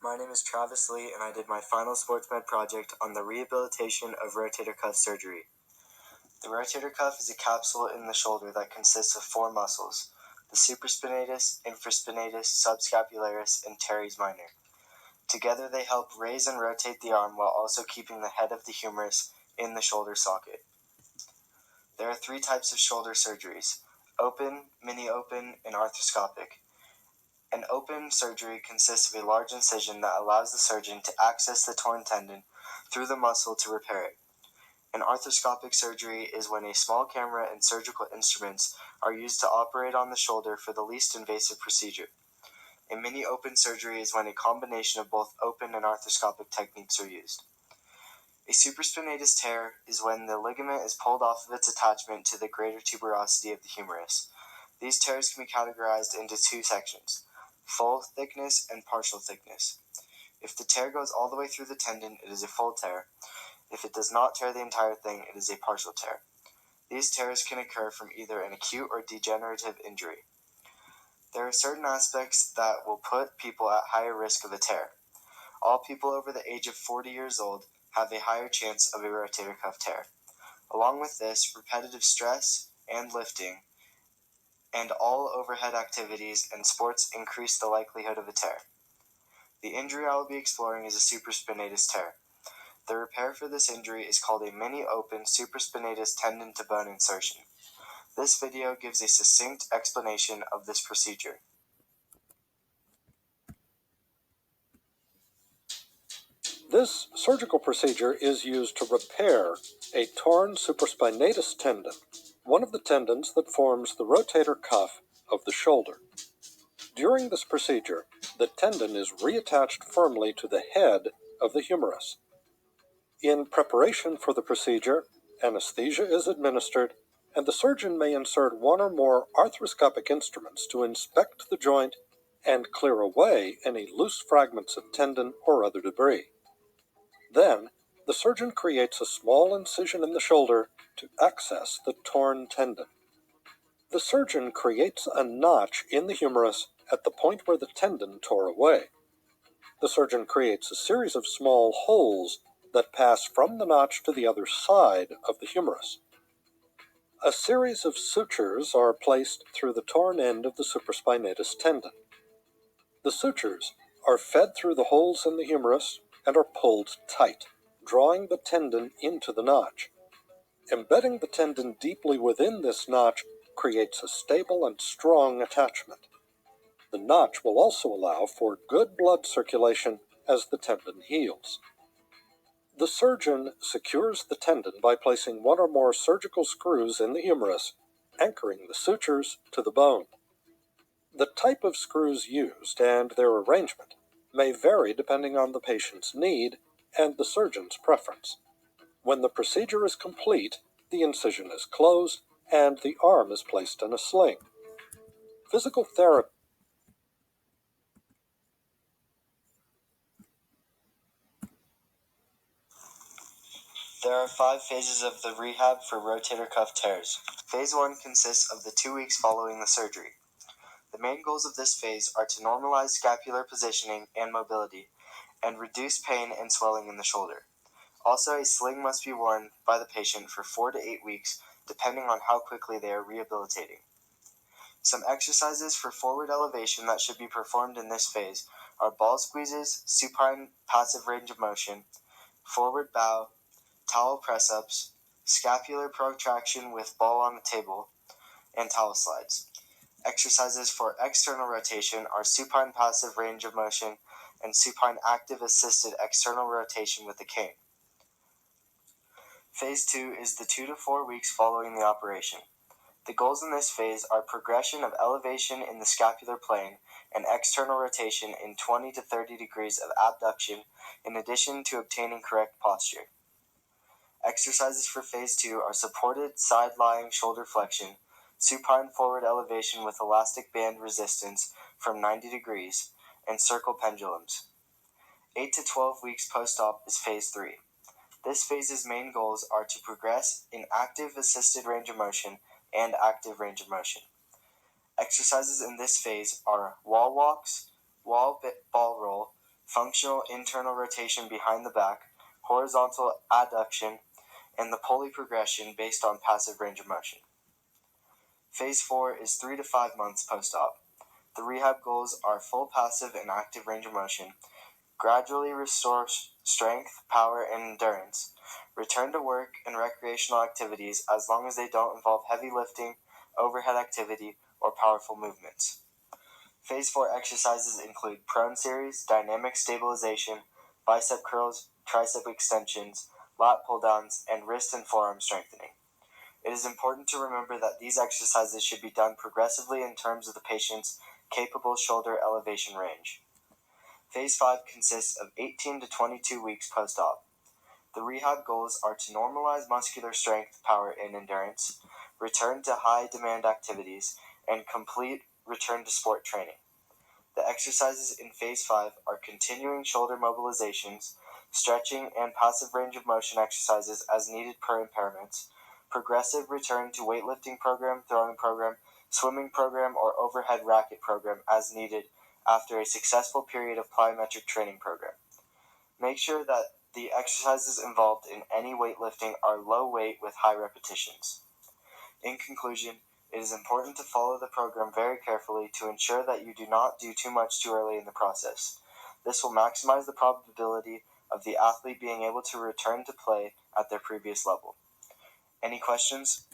My name is Travis Lee, and I did my final sports med project on the rehabilitation of rotator cuff surgery. The rotator cuff is a capsule in the shoulder that consists of four muscles: the supraspinatus, infraspinatus, subscapularis, and teres minor. Together they help raise and rotate the arm while also keeping the head of the humerus in the shoulder socket. There are three types of shoulder surgeries: open, mini-open, and arthroscopic. An open surgery consists of a large incision that allows the surgeon to access the torn tendon through the muscle to repair it. An arthroscopic surgery is when a small camera and surgical instruments are used to operate on the shoulder for the least invasive procedure. A mini-open surgery is when a combination of both open and arthroscopic techniques are used. A supraspinatus tear is when the ligament is pulled off of its attachment to the greater tuberosity of the humerus. These tears can be categorized into two sections: full thickness and partial thickness. If the tear goes all the way through the tendon, it is a full tear. If it does not tear the entire thing, it is a partial tear. These tears can occur from either an acute or degenerative injury. There are certain aspects that will put people at higher risk of a tear. All people over the age of 40 years old have a higher chance of a rotator cuff tear. Along with this, repetitive stress and lifting and all overhead activities and sports increase the likelihood of a tear. The injury I will be exploring is a supraspinatus tear. The repair for this injury is called a mini-open supraspinatus tendon-to-bone insertion. This video gives a succinct explanation of this procedure. This surgical procedure is used to repair a torn supraspinatus tendon, one of the tendons that forms the rotator cuff of the shoulder. During this procedure, the tendon is reattached firmly to the head of the humerus. In preparation for the procedure, anesthesia is administered, and the surgeon may insert one or more arthroscopic instruments to inspect the joint and clear away any loose fragments of tendon or other debris. Then, the surgeon creates a small incision in the shoulder to access the torn tendon. The surgeon creates a notch in the humerus at the point where the tendon tore away. The surgeon creates a series of small holes that pass from the notch to the other side of the humerus. A series of sutures are placed through the torn end of the supraspinatus tendon. The sutures are fed through the holes in the humerus and are pulled tight, drawing the tendon into the notch. Embedding the tendon deeply within this notch creates a stable and strong attachment. The notch will also allow for good blood circulation as the tendon heals. The surgeon secures the tendon by placing one or more surgical screws in the humerus, anchoring the sutures to the bone. The type of screws used and their arrangement may vary depending on the patient's need and the surgeon's preference. When the procedure is complete, the incision is closed and the arm is placed in a sling. Physical therapy There are 5 phases of the rehab for rotator cuff tears. Phase 1 consists of the 2 weeks following the surgery. The main goals of this phase are to normalize scapular positioning and mobility, and reduce pain and swelling in the shoulder. Also, a sling must be worn by the patient for 4 to 8 weeks, depending on how quickly they are rehabilitating. Some exercises for forward elevation that should be performed in this phase are ball squeezes, supine passive range of motion, forward bow, towel press-ups, scapular protraction with ball on the table, and towel slides. Exercises for external rotation are supine passive range of motion and supine active assisted external rotation with a cane. Phase 2 is the 2 to 4 weeks following the operation. The goals in this phase are progression of elevation in the scapular plane and external rotation in 20 to 30 degrees of abduction, in addition to obtaining correct posture. Exercises for phase 2 are supported side-lying shoulder flexion, supine forward elevation with elastic band resistance from 90 degrees, and circle pendulums. 8 to 12 weeks post-op is phase 3. This phase's main goals are to progress in active assisted range of motion and active range of motion. Exercises in this phase are wall walks, ball roll, functional internal rotation behind the back, horizontal adduction, and the pulley progression based on passive range of motion. Phase 4 is 3 to 5 months post-op. The rehab goals are full passive and active range of motion, gradually restore strength, power, and endurance, return to work and recreational activities as long as they don't involve heavy lifting, overhead activity, or powerful movements. Phase 4 exercises include prone series, dynamic stabilization, bicep curls, tricep extensions, lat pull-downs, and wrist and forearm strengthening. It is important to remember that these exercises should be done progressively in terms of the patient's capable shoulder elevation range. Phase 5 consists of 18 to 22 weeks post-op. The rehab goals are to normalize muscular strength, power, and endurance, return to high-demand activities, and complete return to sport training. The exercises in Phase 5 are continuing shoulder mobilizations, stretching and passive range of motion exercises as needed per impairments, progressive return to weightlifting program, throwing program, swimming program, or overhead racket program as needed after a successful period of plyometric training program. Make sure that the exercises involved in any weightlifting are low weight with high repetitions. In conclusion, it is important to follow the program very carefully to ensure that you do not do too much too early in the process. This will maximize the probability of the athlete being able to return to play at their previous level. Any questions?